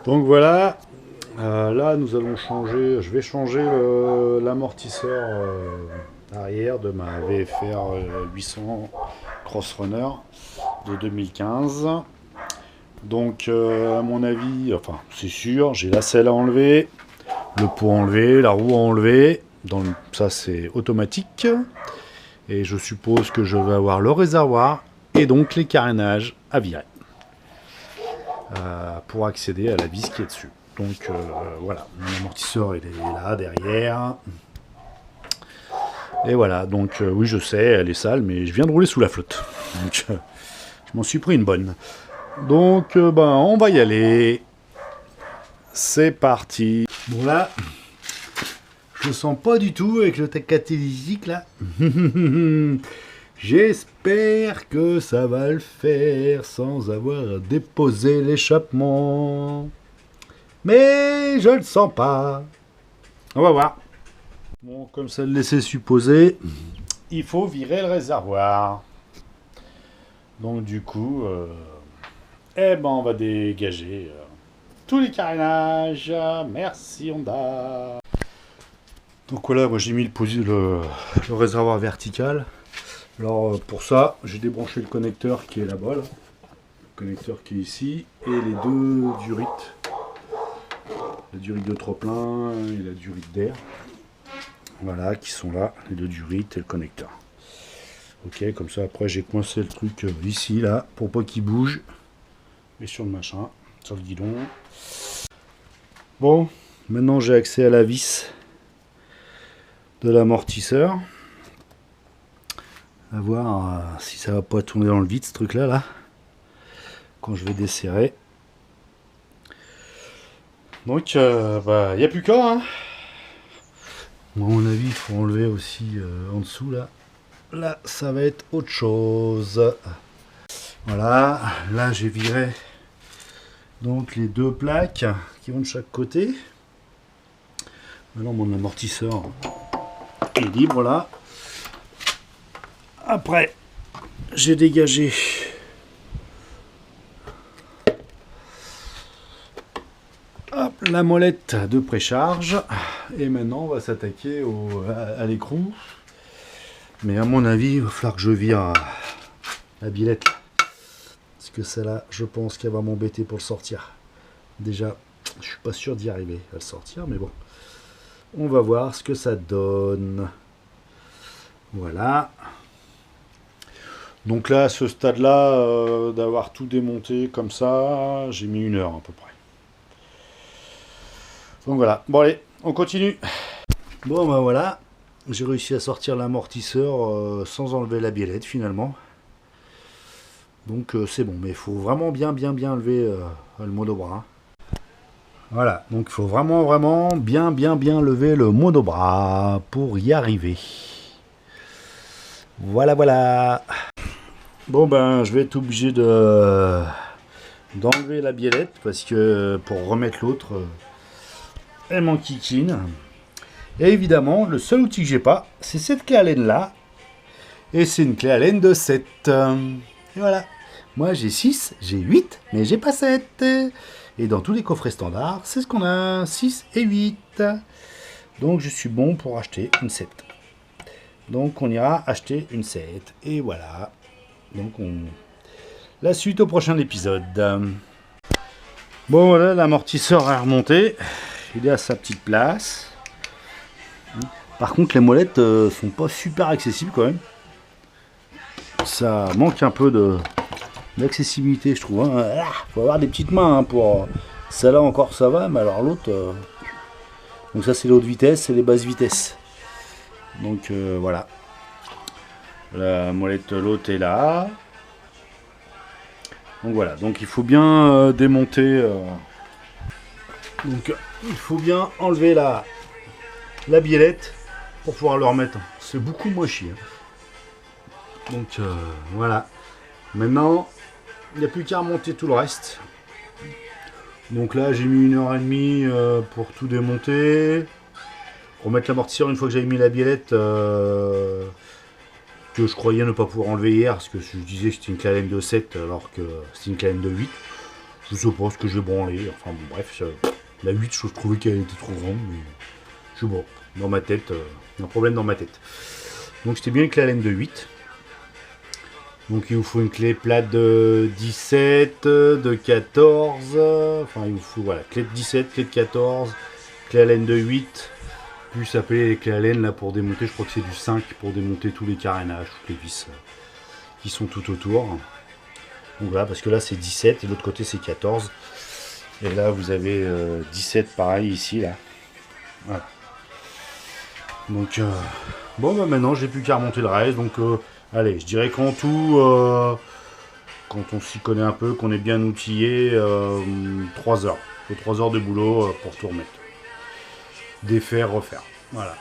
Donc voilà, là nous allons changer, je vais changer l'amortisseur arrière de ma VFR 800 Crossrunner de 2015. Donc à mon avis, enfin c'est sûr, j'ai la selle à enlever, le pot enlevé, la roue à enlever, ça c'est automatique. Et je suppose que je vais avoir le réservoir et donc les carénages à virer pour accéder à la vis qui est dessus. Donc voilà, mon amortisseur il est là derrière. Et voilà, donc oui je sais, elle est sale, mais je viens de rouler sous la flotte. Donc je m'en suis pris une bonne. Donc ben on va y aller. C'est parti. Bon là, je le sens pas du tout avec le catalytique là. J'espère que ça va le faire sans avoir déposé l'échappement. Mais je le sens pas. On va voir. Bon, comme ça le laissait supposer, il faut virer le réservoir. Donc du coup, eh ben on va dégager tous les carénages. Merci Honda. Donc voilà, moi j'ai mis le réservoir vertical. Alors pour ça, j'ai débranché le connecteur qui est là-bas, là. Le connecteur qui est ici, et les deux durites. La durite de trop-plein et la durite d'air. Voilà, qui sont là, les deux durites et le connecteur. Ok, comme ça après j'ai coincé le truc ici, là, pour pas qu'il bouge. Et sur le machin, sur le guidon. Bon, maintenant j'ai accès à la vis de l'amortisseur. À voir si ça va pas tourner dans le vide ce truc là quand je vais desserrer. Donc bah y a plus qu'à hein. Bon, à mon avis il faut enlever aussi en dessous là ça va être autre chose. Voilà, là j'ai viré donc les deux plaques qui vont de chaque côté. Maintenant mon amortisseur est libre là. Après, j'ai dégagé la molette de précharge. Et maintenant, on va s'attaquer à l'écrou. Mais à mon avis, il va falloir que je vire la bilette. Parce que celle-là, je pense qu'elle va m'embêter pour le sortir. Déjà, je suis pas sûr d'y arriver à le sortir, mais bon. On va voir ce que ça donne. Voilà. Donc là, à ce stade-là, d'avoir tout démonté comme ça, j'ai mis 1 heure à peu près. Donc voilà. Bon allez, on continue. Bon ben voilà, j'ai réussi à sortir l'amortisseur sans enlever la biellette finalement. Donc c'est bon, mais il faut vraiment bien lever le monobras. Voilà, donc il faut vraiment bien lever le monobras pour y arriver. Voilà. Bon ben je vais être obligé d'enlever la biellette parce que pour remettre l'autre elle m'enquiquine. Et évidemment le seul outil que j'ai pas c'est cette clé Allen là. Et c'est une clé Allen de 7. Et voilà. Moi j'ai 6, j'ai 8, mais j'ai pas 7. Et dans tous les coffrets standards, c'est ce qu'on a, 6 et 8. Donc je suis bon pour acheter une 7. Donc on ira acheter une 7. Et voilà. Donc la suite au prochain épisode. Bon voilà, l'amortisseur est remonté. Il est à sa petite place. Par contre les molettes sont pas super accessibles quand même. Ça manque un peu d'accessibilité je trouve. Hein. Faut avoir des petites mains hein, pour... Celle-là encore ça va, mais alors l'autre... Donc ça c'est les hautes vitesses et les basses vitesses. Donc voilà. La molette l'autre est là. Donc voilà, donc il faut bien démonter. Donc il faut bien enlever la biellette pour pouvoir le remettre. C'est beaucoup moins chier. Donc voilà. Maintenant, il n'y a plus qu'à remonter tout le reste. Donc là j'ai mis 1h30 pour tout démonter. Remettre l'amortisseur une fois que j'avais mis la biellette. Que je croyais ne pas pouvoir enlever hier parce que je disais que c'était une clé Allen de 7 alors que c'était une clé Allen de 8. Je sais pas ce que j'ai branlé. Enfin bon, bref, la 8, je trouvais qu'elle était trop grande, mais je suis bon. Dans ma tête, un problème dans ma tête. Donc c'était bien une clé Allen de 8. Donc il vous faut une clé plate de 17, de 14. Enfin il vous faut voilà, clé de 17, clé de 14, clé Allen de 8. Plus appeler les clés Allen là pour démonter, je crois que c'est du 5 pour démonter tous les carénages, toutes les vis qui sont tout autour. Donc voilà, parce que là c'est 17 et l'autre côté c'est 14. Et là vous avez 17 pareil ici là. Voilà. Donc bon bah maintenant j'ai plus qu'à remonter le reste. Donc allez, je dirais qu'en tout, quand on s'y connaît un peu, qu'on est bien outillé, 3 heures. Il faut 3 heures de boulot pour tout remettre. Défaire, refaire. Voilà.